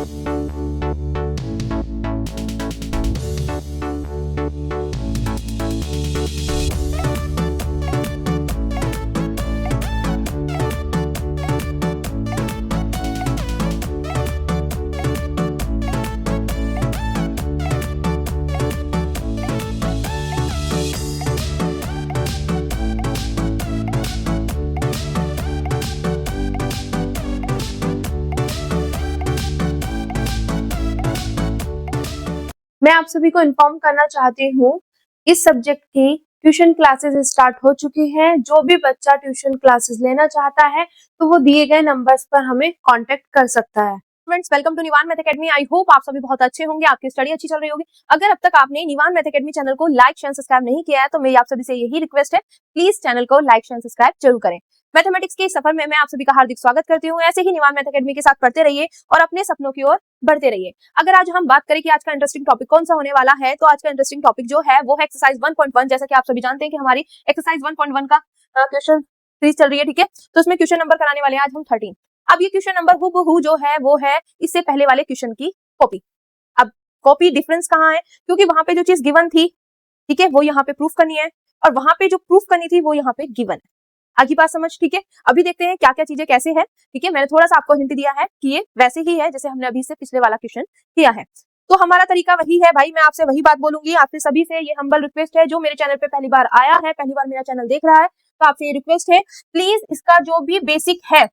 मैं आप सभी को इन्फॉर्म करना चाहती हूँ, इस सब्जेक्ट की ट्यूशन क्लासेस स्टार्ट हो चुकी हैं। जो भी बच्चा ट्यूशन क्लासेस लेना चाहता है तो वो दिए गए नंबर्स पर हमें कांटेक्ट कर सकता है। Friends, welcome to Nivan math academy. I hope आप सभी बहुत अच्छे होंगे, आपकी स्टडी अच्छी चल रही होगी। अगर अब तक आपने निवान मैथ एकेडमी चैनल को लाइक शेयर सब्सक्राइब नहीं किया है तो मेरी आप सभी से यही रिक्वेस्ट है, प्लीज चैनल को लाइक शेयर सब्सक्राइब जरूर करें। मैथमेटिक्स के सफर में मैं आप सभी का हार्दिक स्वागत करती हूँ। ऐसे ही निवान मैथ एकेडमी के साथ पढ़ते रहिए और अपने सपनों की ओर बढ़ते रहिए। अगर आज हम बात करें कि आज का इंटरेस्टिंग टॉपिक कौन सा होने वाला है, तो आज का इंटरेस्टिंग टॉपिक जो है वो है एक्सरसाइज 1.1। जैसा कि आप सभी जानते हैं कि हमारी एक्सरसाइज 1.1 का क्वेश्चन सीरीज चल रही है, ठीक है। तो इसमें क्वेश्चन नंबर कराने वाले हैं आज हम 13। अब ये क्वेश्चन नंबर हूबहू जो है वो है इससे पहले वाले क्वेश्चन की कॉपी। अब कॉपी डिफरेंस कहाँ है, क्योंकि वहां पे जो चीज गिवन थी, ठीक है, वो यहाँ पे प्रूफ करनी है और वहां पे जो प्रूफ करनी थी वो यहाँ पे गिवन है। आगे बात समझ, ठीक है। अभी देखते हैं क्या क्या चीजें कैसे है, ठीक है। मैंने थोड़ा सा आपको हिंट दिया है कि ये वैसे ही है जैसे हमने अभी से पिछले वाला क्वेश्चन किया है। तो हमारा तरीका वही है भाई, मैं आपसे वही बात बोलूंगी। आपसे सभी से ये हम्बल रिक्वेस्ट है, जो मेरे चैनल पे पहली बार आया है, पहली बार मेरा चैनल देख रहा है, तो आपसे ये रिक्वेस्ट है, प्लीज इसका जो भी बेसिक है,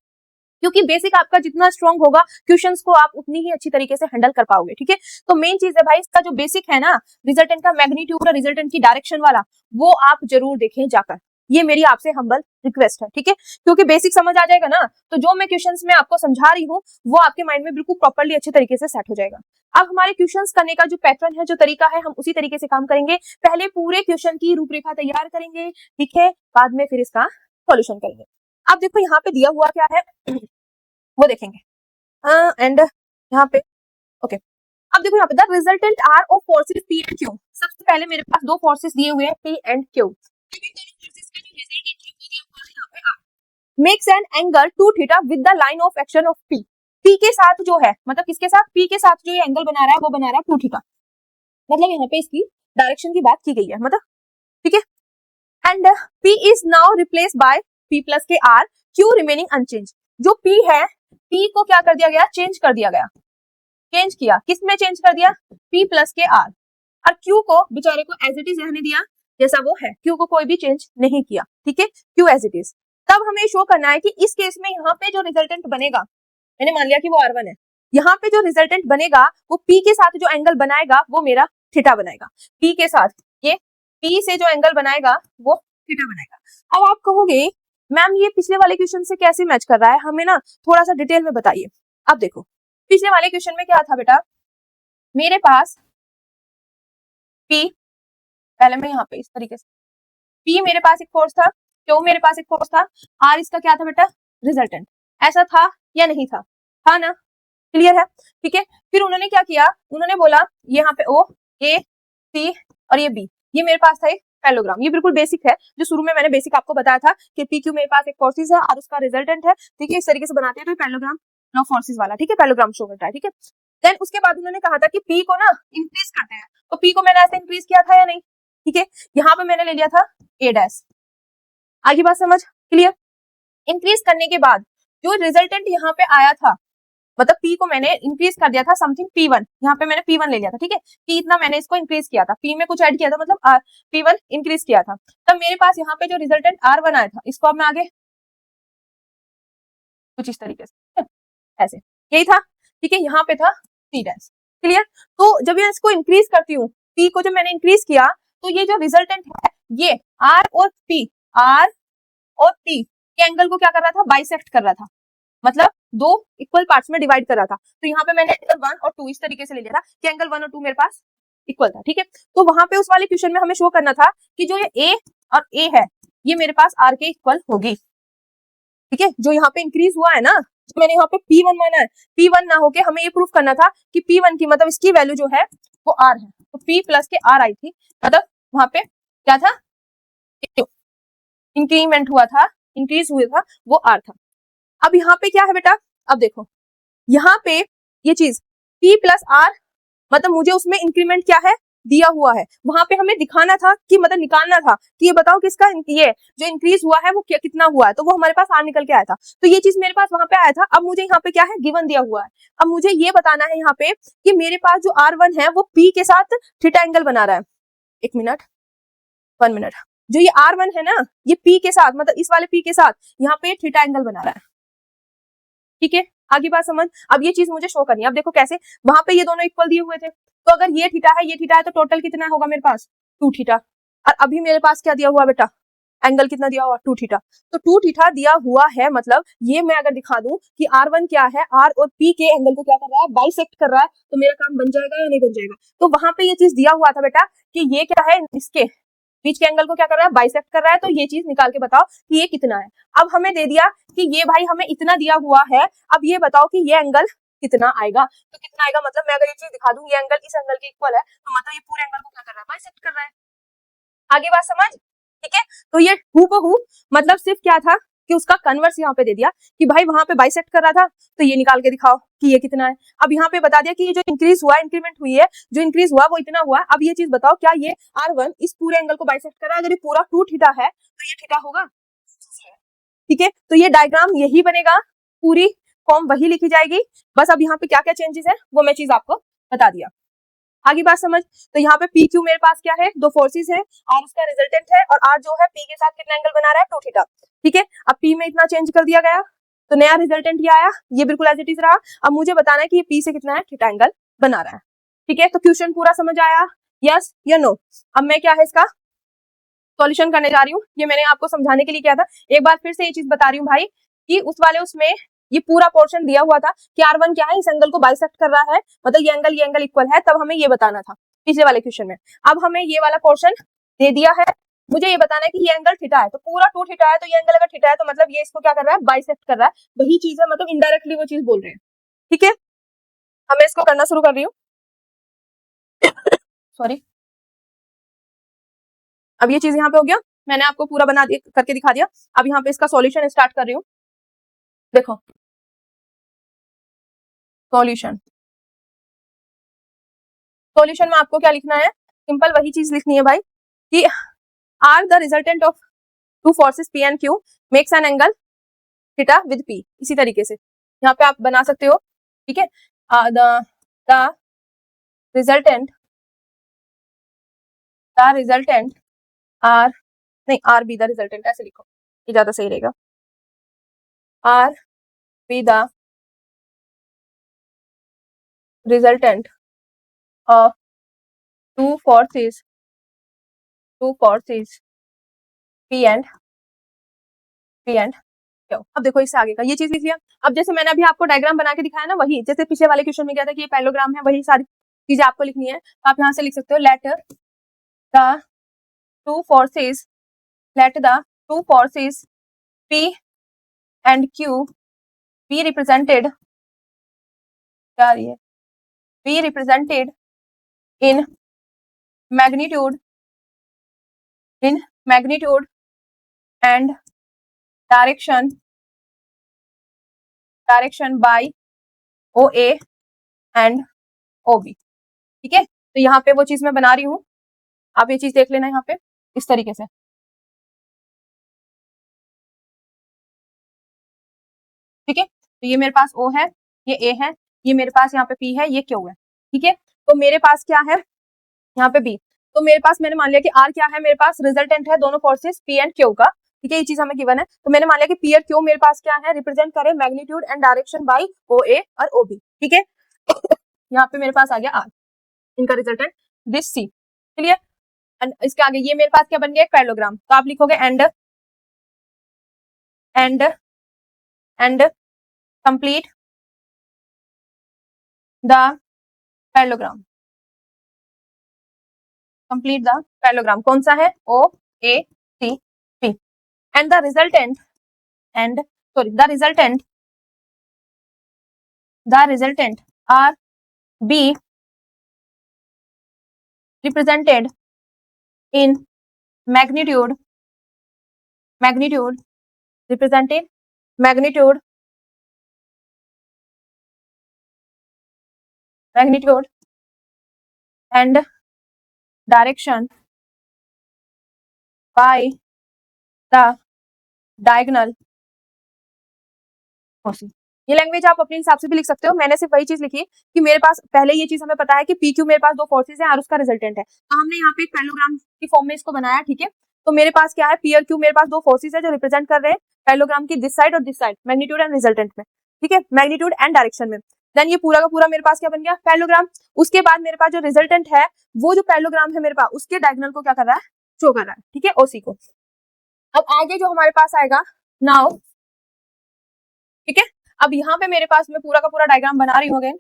क्योंकि बेसिक आपका जितना स्ट्रांग होगा क्वेश्चंस को आप उतनी ही अच्छी तरीके से हैंडल कर पाओगे, ठीक है। तो मेन चीज है भाई, इसका जो बेसिक है ना, रिजल्टेंट का मैग्नीट्यूड और रिजल्टेंट की डायरेक्शन वाला, वो आप जरूर देखें जाकर। ये मेरी आपसे हम्बल रिक्वेस्ट है, ठीक है। क्योंकि बेसिक समझ आ जाएगा ना, तो जो मैं क्वेश्चंस में आपको समझा रही हूँ वो आपके माइंड में बिल्कुल प्रॉपर्ली अच्छे तरीके से सेट हो जाएगा। अब हमारे क्वेश्चंस करने का जो पैटर्न है, जो तरीका है, हम उसी तरीके से काम करेंगे। पहले पूरे क्वेश्चन की रूपरेखा तैयार करेंगे, ठीक है, बाद में फिर इसका सॉल्यूशन करेंगे। अब देखो यहाँ पे दिया हुआ क्या है वो देखेंगे, एंड यहाँ पे ओके। अब देखो यहाँ पे the resultant R of forces P and Q. सबसे पहले मेरे पास दो फोर्सेस दिए हुए हैं P and Q. Makes an angle two theta with the line of action of P. P के साथ जो है, मतलब किसके साथ, पी के साथ जो ये एंगल बना रहा है वो बना रहा है टू थीटा। मतलब यहाँ पे इसकी डायरेक्शन की बात की गई है, मतलब ठीक है। And P is now replace by P plus के आर, क्यू रिमेनिंग अनचेंज। जो पी है, पी को क्या कर दिया गया, चेंज कर दिया गया। चेंज किया, किस में चेंज कर दिया, पी प्लस के आर। और क्यू को बेचारे को एज इट इज रहने दिया जैसा वो है, क्यू को कोई भी चेंज नहीं किया, ठीक है, क्यू एज इट इज। तब हमें शो करना है कि इस केस में यहाँ पे जो रिजल्टेंट बनेगा, मैंने मान लिया कि वो R1 है, यहाँ पे जो रिजल्टेंट बनेगा वो P के साथ जो एंगल बनाएगा वो मेरा थीटा बनाएगा। P के साथ ये P से जो एंगल बनाएगा वो थीटा बनाएगा। अब आप कहोगे मैम ये पिछले वाले क्वेश्चन से कैसे मैच कर रहा है, हमें ना थोड़ा सा डिटेल में बताइए। अब देखो पिछले वाले क्वेश्चन में क्या था बेटा, मेरे पास P, पहले मैं यहाँ पे इस तरीके से, P मेरे पास एक फोर्स था, Q मेरे पास एक फोर्स था, R इसका क्या था बेटा, रिजल्टेंट। ऐसा था या नहीं था, था ना, क्लियर है, ठीक है। फिर उन्होंने क्या किया, उन्होंने बोला यहाँ पे O, A, C और ये B, ये मेरे पास था एक पैरेललोग्राम। ये बिल्कुल बेसिक है, जो शुरू में मैंने बेसिक आपको बताया था कि PQ मेरे पास एक फोर्सेस है और उसका रिजल्टेंट है, ठीक है। इस तरीके से बनाते हैं तो पैरेललोग्राम लॉ फोर्सेस वाला, ठीक है, पैरेललोग्राम शो करता है, ठीक है। देन उसके बाद उन्होंने कहा था कि P को ना इंक्रीज करते हैं, तो P को मैंने ऐसे इंक्रीज किया था या नहीं, ठीक है। यहाँ पे मैंने ले लिया था A डैश। आगे बात समझ, क्लियर। इंक्रीज करने के बाद जो रिजल्टेंट यहाँ पे आया था, मतलब P को मैंने इंक्रीज कर दिया था समथिंग P1, यहाँ पे मैंने P1 ले लिया था, ठीक है। P इतना मैंने इसको इंक्रीज किया था, P में कुछ ऐड किया था, मतलब P1 इंक्रीज किया था। तब मेरे पास यहाँ पे जो रिजल्टेंट R1 आया था, इसको अब मैं आगे कुछ इस तरीके से ऐसे, यही था, ठीक है। यहाँ पे था C डैश, क्लियर। तो जब मैं इसको इंक्रीज करती हूँ, P को जब मैंने इंक्रीज किया, तो ये जो रिजल्टेंट है ये R और P, R और P के एंगल को क्या कर रहा था, बाइसेक्ट कर रहा था, मतलब दो इक्वल पार्ट्स में डिवाइड कर रहा था। तो यहाँ पे मैंने एंगल 1 और 2 इस तरीके से ले लिया था कि एंगल 1 और 2 मेरे पास इक्वल था, ठीक है। तो वहां पे उस वाले क्वेश्चन में हमें शो करना था कि जो ये A और A है ये मेरे पास R के इक्वल होगी, ठीक है। जो यहाँ पे इंक्रीज हुआ है ना, जो मैंने यहाँ पे P1 माना है, P1 ना होके हमें ये प्रूफ करना था कि P1 की मतलब इसकी वैल्यू जो है वो R है, तो P प्लस के R आई थी, मतलब वहां पे क्या था, इंक्रीमेंट हुआ था, इंक्रीज हुआ था, वो R था। अब यहाँ पे क्या है बेटा, अब देखो यहाँ पे ये चीज P प्लस R, मतलब मुझे उसमें इंक्रीमेंट क्या है, दिया हुआ है। वहां पे हमें दिखाना था कि मतलब निकालना था कि ये बताओ किसका ये जो इंक्रीज हुआ है वो कितना हुआ है, तो वो हमारे पास R निकल के आया था। तो ये चीज मेरे पास वहां पे आया था। अब मुझे यहाँ पे क्या है, गिवन दिया हुआ है। अब मुझे ये बताना है यहाँ पे कि मेरे पास जो R1 है वो P के साथ थीटा एंगल बना रहा है। 1 मिनट, जो ये R1 है ना, ये P के साथ, मतलब इस वाले P के साथ यहाँ पे थीटा एंगल बना रहा है। ठीक है, आगे बात समझ। अब ये चीज मुझे शो करनी है। अब देखो कैसे, वहां पे ये दोनों इक्वल दिए हुए थे, तो अगर ये थीटा है ये थीटा है, तो टोटल कितना होगा मेरे पास, 2 थीटा। और अभी मेरे पास क्या दिया हुआ बेटा, एंगल कितना दिया हुआ, 2 थीटा। तो 2 थीटा दिया हुआ है, मतलब ये मैं अगर दिखा दूं कि R1 क्या है, R और P के एंगल को क्या कर रहा है, बाइसेक्ट कर रहा है, तो मेरा काम बन जाएगा या नहीं बन जाएगा। तो वहां पे ये चीज दिया हुआ था बेटा कि ये क्या है, इसके बीच के एंगल को क्या कर रहा है, बाइसेक्ट कर रहा है। तो ये चीज निकाल के बताओ कि ये कितना है। अब हमें दे दिया कि ये भाई हमें इतना दिया हुआ है, अब ये बताओ कि ये एंगल कितना आएगा। तो कितना आएगा, मतलब मैं अगर ये चीज दिखा दूं ये एंगल इस एंगल के इक्वल है, तो मतलब ये पूरे एंगल को क्या कर रहा है, बाइसेक्ट कर रहा है। आगे बात समझ, ठीक है। तो ये हूबहू, मतलब सिर्फ क्या था कि उसका कन्वर्स यहाँ पे दे दिया कि भाई वहां पे बाइसेक्ट कर रहा था, तो ये निकाल के दिखाओ कि ये कितना है। अब यहाँ पे बता दिया कि ये जो इंक्रीज हुआ, इंक्रीमेंट हुई है, जो इंक्रीज हुआ वो इतना हुआ। अब ये चीज बताओ, क्या ये R1 इस पूरे एंगल को बाइसेक्ट कर रहा है? अगर ये पूरा 2 थीटा है तो ये थीटा होगा, ठीक है। तो ये डायग्राम यही बनेगा, पूरी फॉर्म वही लिखी जाएगी। बस अब यहाँ पे क्या क्या चेंजेस है वो मैं चीज आपको बता दिया। आगे बात समझ। तो यहाँ पे पी क्यू मेरे पास क्या है, दो फोर्सेस है, आर उसका रिजल्टेंट है, और आर जो है पी के साथ कितना एंगल बना रहा है, 2 थीटा। ठीक है, अब पी में इतना चेंज कर दिया गया, तो नया रिजल्टेंट ये आया, ये बिल्कुल एज इट इज रहा। अब मुझे बताना है कि ये पी से कितना है, थीटा एंगल बना रहा है। ठीक है, तो क्वेश्चन पूरा समझ आया, यस या नो। अब मैं क्या है इसका सॉल्यूशन करने जा रही हूँ। ये मैंने आपको समझाने के लिए किया था, एक बार फिर से ये चीज बता रही हूँ भाई कि उस वाले उसमें ये पूरा पोर्शन दिया हुआ था कि R1 क्या है, इस एंगल को बाइसेक्ट कर रहा है, मतलब ये एंगल इक्वल है, तब हमें ये बताना था पिछले वाले क्वेश्चन में। अब हमें ये वाला पोर्शन दे दिया है, मुझे ये बताना है कि ये एंगल थीटा है, तो पूरा 2 थीटा है, तो ये एंगल अगर थीटा है तो मतलब ये इसको क्या कर रहा है, बाइसेक्ट कर रहा है। वही चीज है, मतलब इनडायरेक्टली वो चीज बोल रहे हैं। ठीक है, अब मैं इसको करना शुरू कर रही हूँ। सॉरी, अब ये चीज यहाँ पे हो गया, मैंने आपको पूरा बना दिया, करके दिखा दिया। अब यहाँ पे इसका सॉल्यूशन स्टार्ट कर रही हूँ। देखो सॉल्यूशन, सॉल्यूशन में आपको क्या लिखना है, सिंपल वही चीज लिखनी है भाई कि R the resultant of two forces P and Q makes an angle theta with P. इसी तरीके से यहाँ पे आप बना सकते हो। ठीक है, द रिजल्टेंट आर, नहीं आर बी द रिजल्टेंट, ऐसे लिखो, ये ज्यादा सही रहेगा। R be the resultant of two forces P and क्यों। अब देखो इससे आगे का ये चीज लिख लिया। अब जैसे मैंने अभी आपको डायग्राम बना के दिखाया ना, वही जैसे पिछले वाले क्वेश्चन में क्या था कि ये पैरेललोग्राम है, वही सारी चीजें आपको लिखनी है। तो आप यहाँ से लिख सकते हो, let the two forces P and Q be represented, क्या ये, be represented in magnitude and direction by OA and OB। ठीक है, तो यहाँ पे वो चीज मैं बना रही हूँ, आप ये चीज देख लेना यहाँ पे इस तरीके से। ठीक है, तो ये मेरे पास O है, ये A है, ये मेरे पास यहाँ पे P है, ये Q है। ठीक है, तो मेरे पास क्या है यहाँ पे B, तो मेरे पास मैंने मान लिया कि R क्या है, मेरे पास रिजल्टेंट है दोनों फोर्सेस P एंड Q का। ठीक है, ये चीज हमें गिवन है, तो मैंने मान लिया कि P और Q मेरे पास क्या है, रिप्रेजेंट करे magnitude and direction by OA और OB। ठीक है, यहाँ पे मेरे पास आ गया R, इनका resultant this C। Clear, and इसके आगे ये मेरे पास क्या बन गया, एक पैरेललोग्राम। तो आप लिखोगे and complete the parallelogram. Complete the parallelogram कौन सा है, O A C P, and the resultant are B represented in magnitude magnitude and direction by the diagonal forces. ये लैंग्वेज आप अपने हिसाब से भी लिख सकते हो, मैंने सिर्फ वही चीज लिखी कि मेरे पास पहले ये चीज हमें पता है कि पी क्यू मेरे पास दो फोर्सेज है और उसका रिजल्टेंट है, तो हमने यहाँ पे एक पैरेललोग्राम की फॉर्म में इसको बनाया, ठीक है। तो मेरे पास क्या है, पी और क्यू मेरे पास दो फोर्सेज है जो रिप्रेजेंट कर रहे हैं पैरेललोग्राम की दिस साइड और this side, magnitude and resultant में, ठीक है, मैग्नीट्यूड एंड डायरेक्शन में। देन ये पूरा का पूरा मेरे पास क्या बन गया, पैरेललोग्राम। उसके बाद मेरे पास जो रिजल्टेंट है वो जो पैरेललोग्राम है मेरे पास उसके डायगोनल को क्या कर रहा है, शो कर रहा है, ठीक है, ओसी को। अब आगे जो हमारे पास आएगा नाउ, ठीक है, अब यहाँ पे मेरे पास मैं पूरा का पूरा डायग्राम बना रही हूँ अगेन।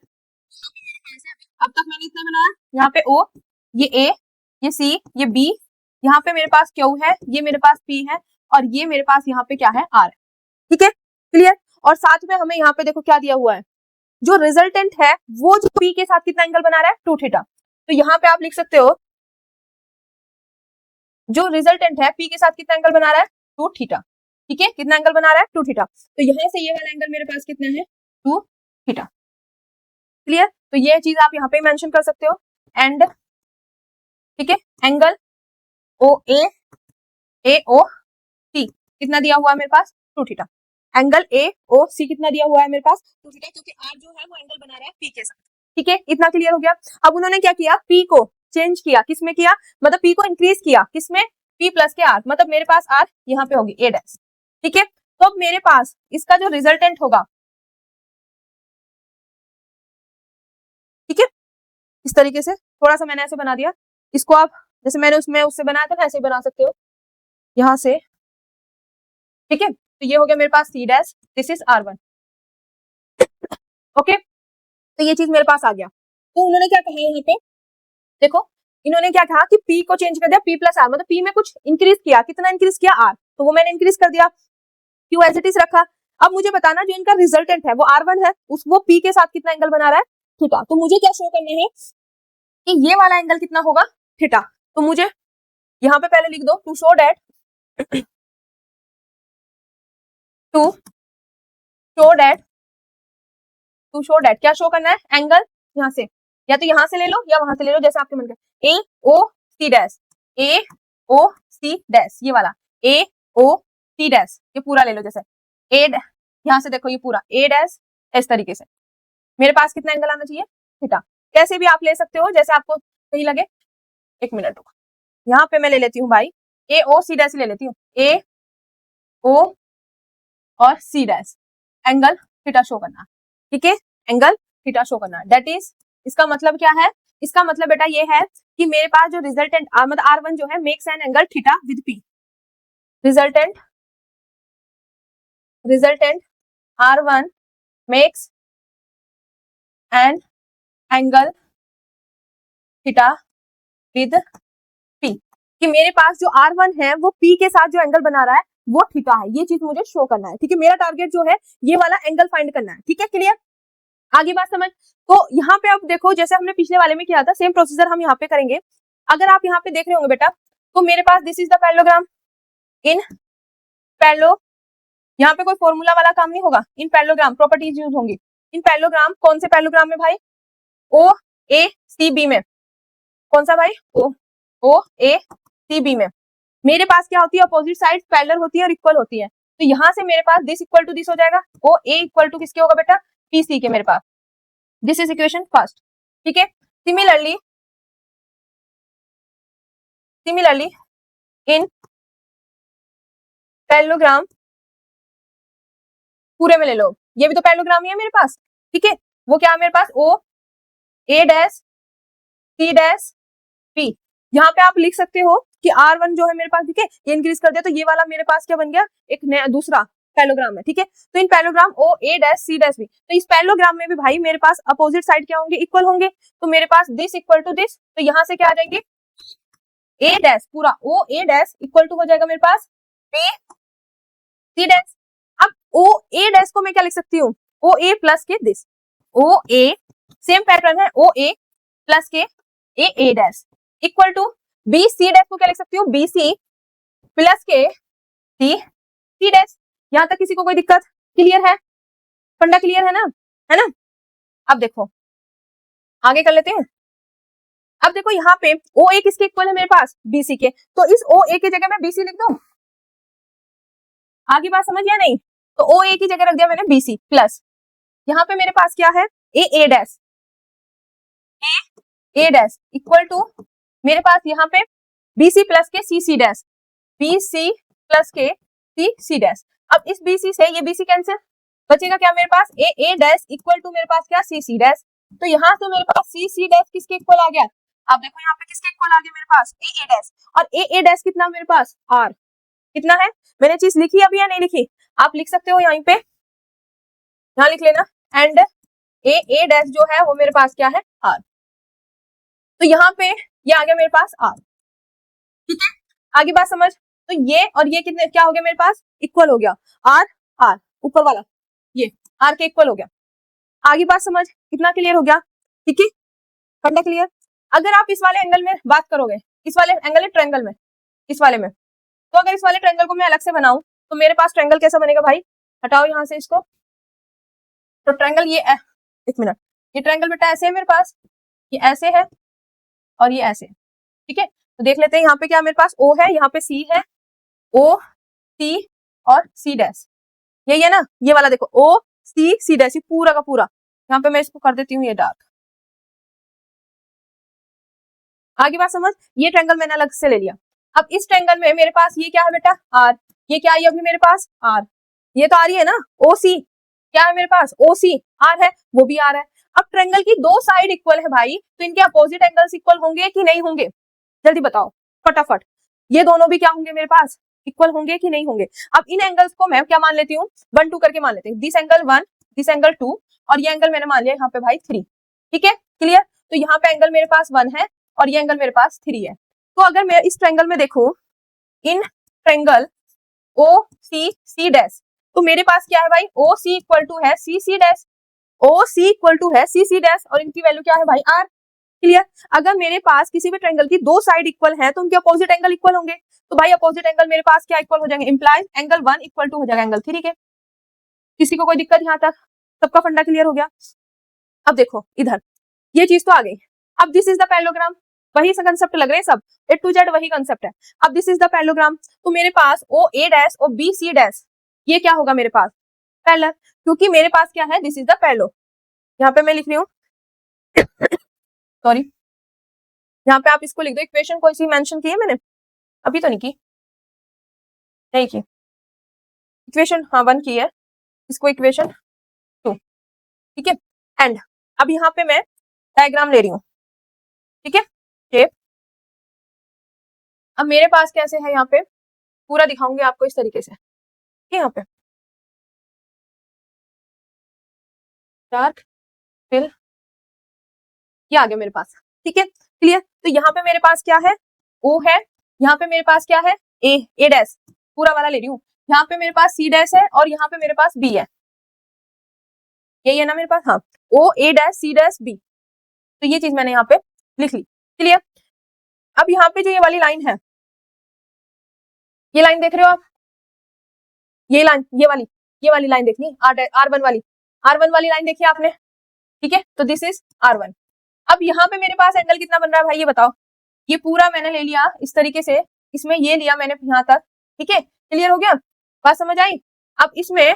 अब तक मैंने इतना बनाया, यहाँ पे ओ, ये ए, ये सी, ये बी, यहाँ पे मेरे पास क्यू है, ये मेरे पास पी है और ये मेरे पास यहाँ पे क्या है, आर, ठीक है, क्लियर। और साथ में हमें यहाँ पे देखो क्या दिया हुआ है, जो रिजल्टेंट है वो जो पी के साथ कितना एंगल बना रहा है, 2 थीटा। तो यहाँ पे आप लिख सकते हो जो रिजल्टेंट है पी के साथ कितना एंगल बना रहा है, 2 थीटा, ठीक है, कितना एंगल बना रहा है, 2 थीटा। तो यहाँ से ये वाला एंगल मेरे पास कितना है, 2 थीटा, क्लियर। तो ये चीज आप यहाँ पे मेंशन कर सकते हो। एंड ठीक है, एंगल ओ ए ओ सी कितना दिया हुआ है मेरे पास, 2 थीटा। एंगल ए ओ सी कितना दिया हुआ है मेरे पास, 2 थीटा, क्योंकि आर जो है वो एंगल बना रहा है पी के साथ, ठीक है, इतना क्लियर हो गया। अब उन्होंने क्या किया, पी को चेंज किया, किसमें किया, मतलब पी को इंक्रीज किया, किसमें, पी प्लस के आर, मतलब मेरे पास आर यहाँ पे होगी ए डैश, ठीक है। तो अब मेरे पास इसका जो रिजल्टेंट होगा, ठीक है, इस तरीके से थोड़ा सा मैंने ऐसे बना दिया इसको, आप जैसे मैंने उससे बनाया था ना ऐसे ही बना सकते हो यहां से, ठीक है। तो ये हो गया मेरे पास C dash, this is R1, okay. तो ये चीज मेरे पास आ गया। तो उन्होंने क्या कहा यहाँ पे, देखो इन्होंने क्या कहा कि P को चेंज कर दिया, P प्लस आर, मतलब P में कुछ इंक्रीज किया, कितना इंक्रीज किया, R, तो वो मैंने इंक्रीज कर दिया, Q एज इट इज रखा। अब मुझे बताना जो इनका रिजल्टेंट है वो R1 है, उस वो P के साथ कितना एंगल बना रहा है, थीटा। तो मुझे क्या शो करना है कि ये वाला एंगल कितना होगा, थीटा। तो मुझे यहाँ पे पहले लिख दो टू शो डेट क्या शो करना है, एंगल यहाँ से, या तो यहाँ से ले लो या वहां से ले लो, जैसे आपके मन करे, ए ओ सी डैश, ए ओ सी डैश, ये वाला ए ओ सी डैश, ये पूरा ले लो, जैसे ए यहाँ से देखो ये पूरा ए डैश, इस तरीके से मेरे पास कितना एंगल आना चाहिए, थीटा। कैसे भी आप ले सकते हो जैसे आपको सही लगे। एक मिनट रुको, यहाँ पे मैं ले लेती हूँ भाई ए ओ सी डैश ले लेती हूँ, ए ओ और C dash, angle theta show करना, ठीक है, एंगल थीटा शो करना, दैट इज, इसका मतलब क्या है, इसका मतलब बेटा ये है कि मेरे पास जो रिजल्टेंट मतलब R1 जो है makes an angle theta with P, resultant R1 makes an angle theta with P, कि मेरे पास जो R1 है वो P के साथ जो एंगल बना रहा है वो थीटा है, ये चीज मुझे शो करना है, ठीक है। मेरा टारगेट जो है ये वाला एंगल फाइंड करना है, ठीक है, क्लियर, आगे बात समझ। तो यहाँ पे आप देखो जैसे हमने पिछले वाले में किया था सेम प्रोसीजर हम यहाँ पे करेंगे। अगर आप यहाँ पे देख रहे होंगे बेटा, तो मेरे पास दिस इज द पैरेललोग्राम, इन पैरेलो, यहाँ पे कोई फॉर्मूला वाला काम नहीं होगा, इन पैरेललोग्राम प्रॉपर्टीज यूज होंगी। इन पैरेललोग्राम, कौन से पैरेललोग्राम में भाई, ओ ए सी बी में, कौन सा भाई, ओ ए सी बी में मेरे पास क्या होती है, अपोजिट साइड पैरेलल होती है और इक्वल होती है। तो यहाँ से मेरे पास दिस इक्वल टू दिस हो जाएगा, ओ ए इक्वल टू किसके होगा बेटा, पी सी के, मेरे पास दिस इज इक्वेशन फर्स्ट, ठीक है। सिमिलरली इन पैरेललोग्राम पूरे में ले लो, ये भी तो पैरेललोग्राम ही है मेरे पास, ठीक है, वो क्या है मेरे पास, ओ A dash C dash P. यहाँ पे आप लिख सकते हो कि R1 जो है मेरे पास, ठीक है, ये इंक्रीज कर दिया, तो ये वाला मेरे पास क्या बन गया, एक नया दूसरा पैरेललोग्राम है, ठीक है। तो in parallelogram O A dash C dash B, तो इस पैरेललोग्राम में भी भाई मेरे पास अपोजिट साइड क्या होंगे, इक्वल होंगे। तो मेरे पास दिस इक्वल टू दिस, तो यहाँ से क्या आ जाएंगे, ए डैश पूरा ओ ए डैश इक्वल टू हो जाएगा मेरे पास बी सी डैश। अब ओ ए डैश को मैं क्या लिख सकती हूँ, O A plus K this, O A same pattern है, O A plus K A dash equal to B C dash को क्या लिख सकती हूँ, बी सी प्लस के सी डैश। यहां तक किसी को कोई दिक्कत, क्लियर है, फंडा क्लियर है ना, है ना। अब देखो आगे कर लेते हैं। अब देखो यहाँ पे ओ ए किसके इक्वल है मेरे पास, बीसी के, तो इस ओ ए की जगह मैं बीसी लिख दूं। आगे बात समझ या नहीं, तो ओ ए की जगह रख दिया मैंने बीसी प्लस, यहाँ पे मेरे पास क्या है A dash, A dash equal to मेरे पास यहाँ पे बीसी प्लस के सी डैश, बीसी प्लस के सी डैश। अब इस बीसी से ये बीसी कैंसिल, बचेगा क्या मेरे पास ए डैश इक्वल टू मेरे पास क्या सी डैश। तो यहाँ से मेरे पास सी डैश किसके इक्वल आ गया, आप देखो यहाँ पे किसके इक्वल आ गया मेरे पास ए डैश, और ए डैश कितना मेरे पास आर, कितना है, मैंने चीज लिखी अभी या नहीं लिखी, आप लिख सकते हो यहीं पे, यहाँ लिख लेना, एंड ए डैश जो है वो मेरे पास क्या है आर। तो यहाँ पे ये आ गया मेरे पास आर, ठीक है, आगे बात समझ। तो ये और ये कितने क्या हो गया मेरे पास इक्वल हो गया, आर आर ऊपर वाला ये आर के इक्वल हो गया। आगे बात समझ, कितना क्लियर हो गया, ठीक है, फंडा क्लियर। अगर आप इस वाले एंगल में बात करोगे, इस वाले एंगल है ट्रायंगल में, इस वाले में, तो अगर इस वाले ट्रायंगल को मैं अलग से बनाऊं तो मेरे पास ट्रायंगल कैसा बनेगा भाई, हटाओ यहां से इसको, तो ट्रायंगल ये एक मिनट, ये ट्रायंगल बेटा ऐसे है मेरे पास, ये ऐसे है और ये ऐसे, ठीक है। तो देख लेते हैं यहाँ पे क्या मेरे पास ओ है, यहाँ पे सी है, ओ सी और सी डैश, यही है ना, ये वाला देखो ओ सी डैश, ये पूरा का पूरा, यहाँ पे मैं इसको कर देती हूँ ये डार्क। आगे बात समझ, ये ट्रायंगल मैंने अलग से ले लिया। अब इस ट्रायंगल में मेरे पास ये क्या है बेटा आर, ये क्या है अभी मेरे पास आर, ये तो आ रही है ना ओ सी, क्या है मेरे पास ओ सी आर है, वो भी आर है। अब ट्रायंगल की दो साइड इक्वल है भाई, तो इनके अपोजिट एंगल्स इक्वल होंगे कि नहीं होंगे, जल्दी बताओ फटाफट, ये दोनों भी क्या होंगे मेरे पास इक्वल होंगे कि नहीं होंगे। अब इन एंगल्स को मैं क्या मान लेती हूँ 1 2 करके मान लेते हैं, दिस एंगल 1 दिस एंगल 2 और ये एंगल मैंने मान लिया यहाँ पे भाई 3, ठीक है क्लियर। तो यहाँ पे एंगल मेरे पास 1 है और ये एंगल मेरे पास 3 है। तो अगर मैं इस ट्रायंगल में देखूं, in triangle O C dash, तो मेरे पास क्या है भाई ओ सी इक्वल टू है C dash, O C equal to है सी डैश और इनकी वैल्यू क्या है भाई आर, क्लियर। अगर मेरे पास किसी भी ट्रायंगल की दो साइड इक्वल है तो उनके अपोजिट एंगल इक्वल होंगे, तो भाई अपोजिट एंगल मेरे पास क्या इक्वल हो जाएंगे, इंप्लाइज एंगल 1 इक्वल टू हो जाएगा एंगल 3 के। किसी को कोई दिक्कत यहाँ तक, सबका फंडा क्लियर हो गया। अब देखो इधर ये चीज तो आ गई, अब दिस इज द पैरेललोग्राम, वही कंसेप्ट लग रहे हैं सब, ए टू जेड वही कंसेप्ट है। अब दिस इज द पैरेललोग्राम, तो मेरे पास ओ ए डैश और बी सी डैश ये क्या होगा मेरे पास पैरेलल, क्योंकि मेरे पास क्या है दिस इज द पैरेलल, यहाँ पे मैं लिख रही हूँ सॉरी, यहाँ पे आप इसको लिख दो, इक्वेशन कोई सी मेंशन की है मैंने अभी तो नहीं की, नहीं की इक्वेशन, हाँ 1 की है, इसको इक्वेशन 2, ठीक है। एंड अब यहाँ पे मैं डायग्राम ले रही हूँ, ठीक है शेप। अब मेरे पास कैसे है यहाँ पे पूरा दिखाऊंगी आपको इस तरीके से, ठीक है, यहाँ पे डार्क फिल ये आ गया मेरे पास, ठीक है क्लियर। तो यहाँ पे मेरे पास क्या है ओ है, यहाँ पे मेरे पास क्या है ए डैश पूरा वाला ले रही हूँ, यहाँ पे मेरे पास सी डैश है और यहाँ पे मेरे पास बी है, यही है ना मेरे पास, हाँ ओ A dash C dash B, तो ये चीज मैंने यहाँ पे लिख ली, क्लियर। अब यहाँ पे जो ये वाली लाइन है, ये लाइन देख रहे हो आप, ये लाइन ये वाली लाइन देखनी आर वन वाली लाइन देखी आपने, ठीक है, तो दिस इज R1। अब यहाँ पे मेरे पास एंगल कितना बन रहा है भाई ये बताओ, ये पूरा मैंने ले लिया इस तरीके से, इसमें ये लिया मैंने यहाँ तक, ठीक है क्लियर हो गया, बात समझ आई। अब इसमें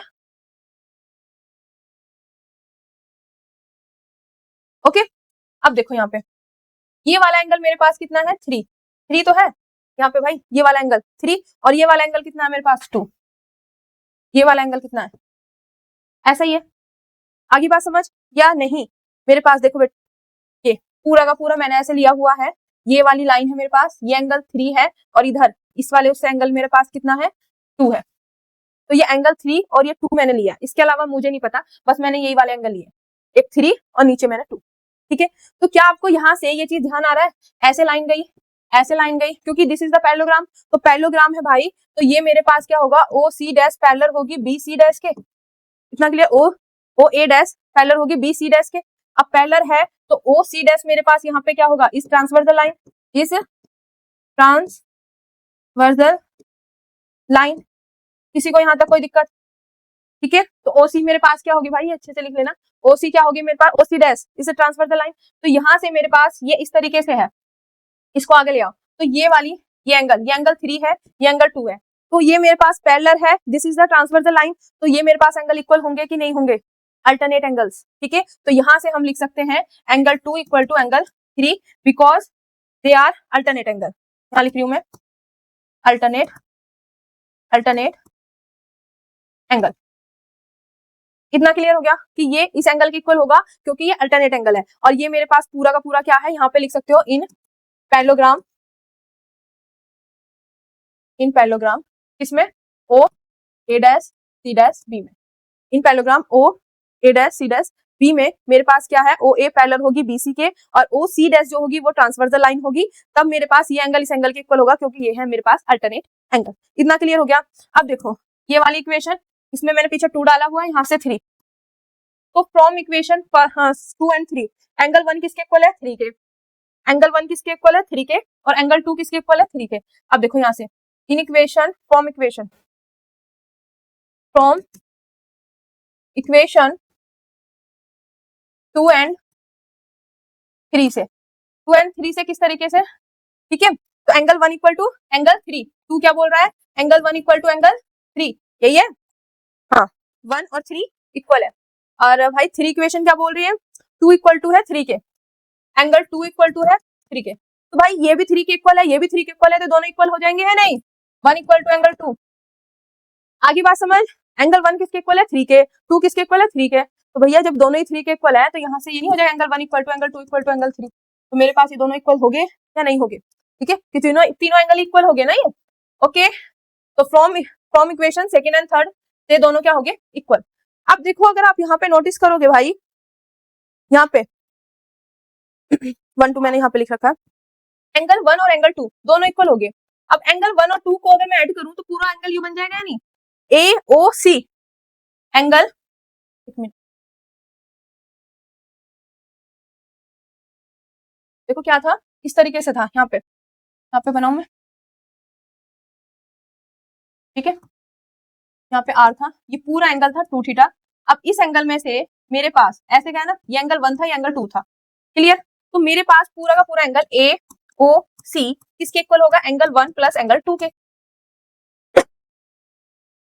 ओके, अब देखो यहाँ पे ये वाला एंगल मेरे पास कितना है 3 तो है यहाँ पे भाई, ये वाला एंगल 3 और ये वाला एंगल कितना है मेरे पास 2, ये वाला एंगल कितना है, ऐसा ही है। आगे बात समझ या नहीं, मेरे पास देखो बेटा ये पूरा का पूरा मैंने ऐसे लिया हुआ है, ये वाली लाइन है मेरे पास, ये एंगल 3 है और इधर इस वाले उससे एंगल मेरे पास कितना है 2 है, तो ये एंगल 3 और ये 2 मैंने लिया, इसके अलावा मुझे नहीं पता, बस मैंने यही वाले एंगल लिए, एक 3 और नीचे मैंने 2, ठीक है। तो क्या आपको यहाँ से ये चीज ध्यान आ रहा है, ऐसे लाइन गई ऐसे लाइन गई, क्योंकि दिस इज द पैरेललोग्राम, तो पैरेललोग्राम है भाई, तो ये मेरे पास क्या होगा ओ सी डैश पैरेलल होगी बी सी डैश के, इतना clear, O A dash parallel होगी बी सी डैश के। अब पैरेलल है तो ओ सी डैश मेरे पास यहाँ पे क्या होगा इस ट्रांसवर्सल लाइन, इस ट्रांसवर्सल लाइन, किसी को यहाँ तक कोई दिक्कत, ठीक है। तो ओसी मेरे पास क्या होगी भाई, अच्छे से लिख लेना, ओसी क्या होगी मेरे पास, ओसी डैश, इसे ट्रांसफर द लाइन। तो यहाँ से मेरे पास ये इस तरीके से है, इसको आगे ले आओ, तो ये वाली ये एंगल 3 है, ये एंगल 2 है, तो ये मेरे पास पैरेलल है, this is the transfer the line, तो ये मेरे पास एंगल इक्वल होंगे कि नहीं होंगे, अल्टरनेट एंगल्स, ठीक है। तो यहाँ से हम लिख सकते हैं angle 2 equal to angle 3 because they are alternate angle. यहाँ लिख रही हूँ मैं अल्टरनेट एंगल। इतना क्लियर हो गया कि ये इस एंगल के इक्वल होगा क्योंकि ये अल्टरनेट एंगल है, और ये मेरे पास पूरा का पूरा क्या है, यहाँ पे लिख सकते हो इन पैरेललोग्राम, किसमें, O A dash C dash B में, in parallelogram O A dash C dash B में मेरे पास क्या है, ओ ए पैरेलल होगी बीसी के, और ओ सी डैश जो होगी वो ट्रांसवर्सल लाइन होगी, तब मेरे पास ये एंगल इस एंगल के इक्वल होगा क्योंकि ये है मेरे पास अल्टरनेट एंगल। इतना क्लियर हो गया। अब देखो ये वाली इक्वेशन, इसमें मैंने पीछे 2 डाला हुआ है, यहाँ से 3, तो फ्रॉम इक्वेशन 2 एंड 3 एंगल 1 किसके इक्वल है, 3 के, एंगल 1 किसके इक्वल है, 3 के, और एंगल 2 किसके इक्वल है, 3 के। अब देखो यहाँ से in equation from equation 2 and 3 से, 2 एंड 3 से किस तरीके से, ठीक है। तो एंगल 1 इक्वल टू एंगल 3, 2 क्या बोल रहा है, एंगल 1 इक्वल टू एंगल 3, यही है, हाँ 1 और 3 इक्वल है, और भाई 3 इक्वेशन क्या बोल रही है, 2 इक्वल टू है 3 के, एंगल 2 इक्वल टू है 3 के, तो भाई ये भी 3 के इक्वल है, ये भी 3 के इक्वल है, तो दोनों इक्वल हो जाएंगे, है नहीं, 1 इक्वल टू एंगल 2। आगे बात समझ, एंगल 1 किसके इक्वल है, 3 के, 2 किसके इक्वल है, 3 के, तो भैया जब दोनों ही 3 के इक्वल है तो यहाँ से ये नहीं हो जाएगा angle 1 equal to angle 2 equal to angle 3, तो मेरे पास ये दोनों इक्वल हो गए या नहीं हो गए, ठीक है, कि तीनों एंगल इक्वल हो गए ना ये, ओके। तो from equation second and third से दोनों क्या हो गए, इक्वल। अब देखो अगर आप यहाँ पे नोटिस करोगे भाई, यहाँ पे 1 2 मैंने यहाँ पे लिख रखा है, एंगल 1 और एंगल 2 दोनों इक्वल हो गए। अब एंगल 1 और 2 को अगर मैं ऐड करूं तो पूरा एंगल यू बन जाएगा या नहीं, ए ओ सी एंगल, एक मिनट देखो क्या था, इस तरीके से था, यहाँ पे बनाऊं मैं, ठीक है, यहाँ पे आर था, ये पूरा एंगल था 2 थीटा। अब इस एंगल में से मेरे पास ऐसे क्या है ना, ये एंगल 1 था, ये एंगल 2 था, क्लियर। तो मेरे पास पूरा का पूरा एंगल ए ओ सी किसके इक्वल होगा, एंगल 1 प्लस एंगल 2 के,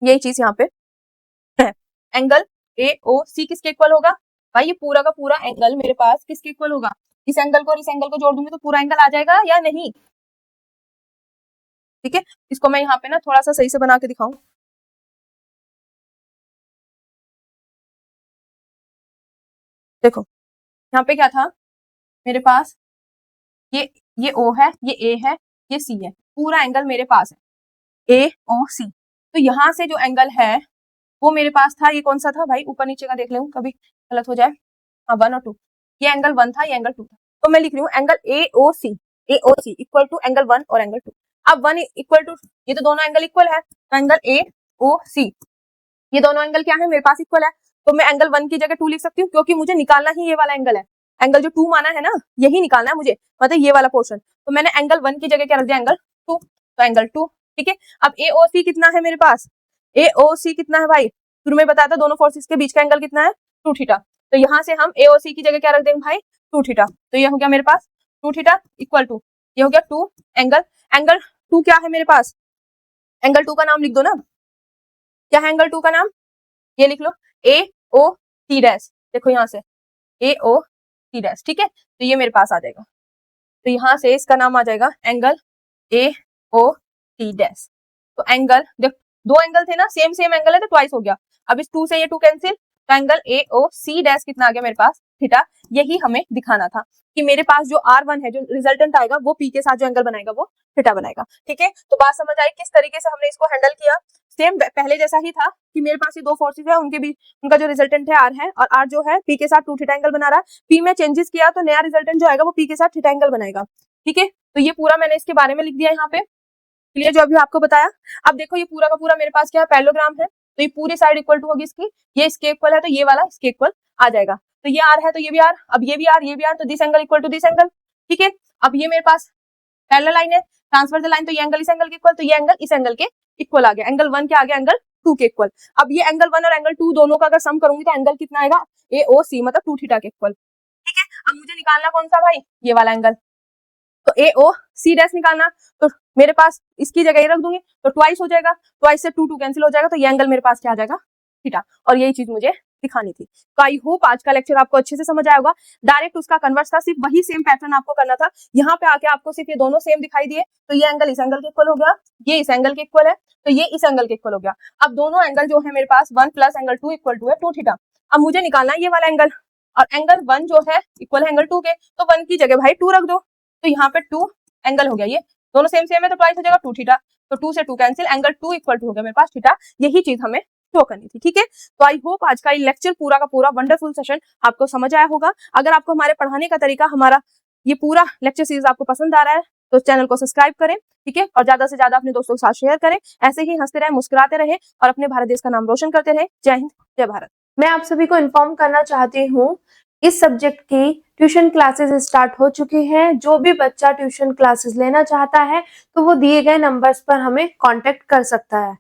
यही चीज यहाँ पे है, एंगल ए ओ सी किसके इक्वल होगा, भाई ये पूरा का पूरा एंगल मेरे पास किसके इक्वल होगा, इस एंगल को और इस एंगल को जोड़ दूंगी तो पूरा एंगल आ जाएगा या नहीं, ठीक है। इसको मैं यहाँ पे ना थोड़ा सा सही से बना के दिखाऊं, देखो यहाँ पे क्या था मेरे पास, ये ओ है, ये ए है, ये सी है, पूरा एंगल मेरे पास है ए ओ सी। तो यहाँ से जो एंगल है वो मेरे पास था, ये कौन सा था भाई, ऊपर नीचे का देख लूं कभी गलत हो जाए, हाँ 1 और 2, ये एंगल 1 था, ये एंगल 2 था, तो मैं लिख रही हूँ angle A O C equal to angle 1 और एंगल 2। अब 1 इक्वल टू, ये तो दोनों एंगल इक्वल है, तो एंगल ए ओ सी ये दोनों एंगल क्या है मेरे पास, इक्वल है, तो मैं एंगल 1 की जगह 2 लिख सकती हूँ क्योंकि मुझे निकालना ही ये वाला एंगल है, एंगल जो 2 माना है ना यही निकालना है मुझे, मतलब ये वाला पोर्शन, तो मैंने एंगल 1 की जगह क्या रख दिया, एंगल 2, तो एंगल 2, ठीक है। अब ए ओ सी कितना है मेरे पास, ए ओ सी कितना है भाई, शुरू में बताया था दोनों फोर्सेस के बीच का एंगल कितना है, 2 थीटा, तो यहाँ से हम ए ओ सी की जगह क्या रख देंगे भाई, 2 थीटा, तो ये हो गया मेरे पास 2 थीटा इक्वल टू, ये हो गया 2 एंगल 2 क्या है मेरे पास, एंगल 2 का नाम लिख दो ना, क्या है एंगल 2 का नाम, ये लिख लो ए ओ सी डैश, देखो यहाँ से ए ओ सी डैश, ठीक है, तो ये मेरे पास आ जाएगा, तो यहाँ से इसका नाम आ जाएगा angle A O C dash. तो एंगल देख, 2 एंगल थे ना, सेम एंगल है तो ट्वाइस हो गया, अब इस 2 से ये 2 कैंसिल, तो angle A O C dash कितना आ गया मेरे पास, थीटा। यही हमें दिखाना था कि मेरे पास जो R1 है, जो रिजल्टेंट आएगा वो P के साथ जो एंगल बनाएगा वो थीटा बनाएगा, ठीक है। तो बात समझ आई किस तरीके से हमने इसको हैंडल किया, सेम पहले जैसा ही था कि मेरे पास ये 2 फोर्सेस है, उनके बीच उनका जो रिजल्टेंट है R है, और R जो है P के साथ 2 थीटा एंगल बना रहा है, P में चेंजेस किया तो नया रिजल्टेंट जो आएगा वो P के साथ थीटा एंगल बनाएगा, ठीक है। तो ये पूरा मैंने इसके बारे में लिख दिया यहाँ पे, क्लियर, जो अभी आपको बताया। अब देखो ये पूरा का पूरा मेरे पास क्या है, पैरेललोग्राम है, तो ये पूरी साइड इक्वल टू होगी इसकी, ये इसके इक्वल है तो ये वाला इसके इक्वल आ जाएगा, तो ये आर है तो ये भी आर, अब ये भी आर ये भी आर, तो this angle equal to this angle, ठीक है। अब ये मेरे पास पैरेलल लाइन है, ट्रांसफर द लाइन, तो ये एंगल इस एंगल के इक्वल, तो ये एंगल इस एंगल के इक्वल आ गया, एंगल 1 क्या आ गया, एंगल 2 के इक्वल। अब ये एंगल 1 और एंगल 2 दोनों का अगर सम करूंगी तो एंगल कितना आएगा, AOC मतलब 2 थीटा के इक्वल। ठीक है, अब मुझे निकालना कौन सा भाई, ये वाला एंगल। तो AOC डैश निकालना, तो मेरे पास इसकी जगह ये रख दूंगी तो ट्वाइस हो जाएगा, ट्वाइस से 2 कैंसिल हो जाएगा, तो ये एंगल मेरे पास क्या आ जाएगा, थीटा। और यही चीज मुझे दिखानी थी। तो आई होप आज का लेक्चर आपको अच्छे से समझ आया होगा। डायरेक्ट उसका कन्वर्स था, सिर्फ वही सेम पैटर्न आपको करना था। यहाँ पे आके आपको सिर्फ ये दोनों सेम दिखाई दिए, तो ये एंगल इस एंगल के इक्वल हो गया, ये इस एंगल के इक्वल है, तो ये इस एंगल के इक्वल हो गया। अब दोनों एंगल जो है मेरे पास 1 प्लस एंगल 2 इक्वल टू है 2 थीटा। अब मुझे निकालना है ये वाला एंगल, और एंगल 1 जो है इक्वल है एंगल 2 के, तो 1 की जगह भाई 2 रख दो, तो यहाँ पे 2 एंगल हो गया, ये दोनों सेम सेम है तो ट्वाइस हो जाएगा 2 थीटा, तो 2 से 2 कैंसिल, एंगल 2 इक्वल टू हो गया मेरे पास थीटा। यही चीज हमें शो करनी थी। ठीक है, तो आई होप आज का ये लेक्चर पूरा का पूरा वंडरफुल सेशन आपको समझ आया होगा। अगर आपको हमारे पढ़ाने का तरीका, हमारा ये पूरा लेक्चर सीरीज आपको पसंद आ रहा है तो चैनल को सब्सक्राइब करें, ठीक है, और ज्यादा से ज्यादा अपने दोस्तों के साथ शेयर करें। ऐसे ही हंसते रहे, मुस्कुराते रहे और अपने भारत देश का नाम रोशन करते रहे। जय हिंद, जय भारत। मैं आप सभी को इन्फॉर्म करना चाहती हूँ, इस सब्जेक्ट की ट्यूशन क्लासेस स्टार्ट हो चुकी हैं। जो भी बच्चा ट्यूशन क्लासेस लेना चाहता है तो वो दिए गए नंबर्स पर हमें कांटेक्ट कर सकता है।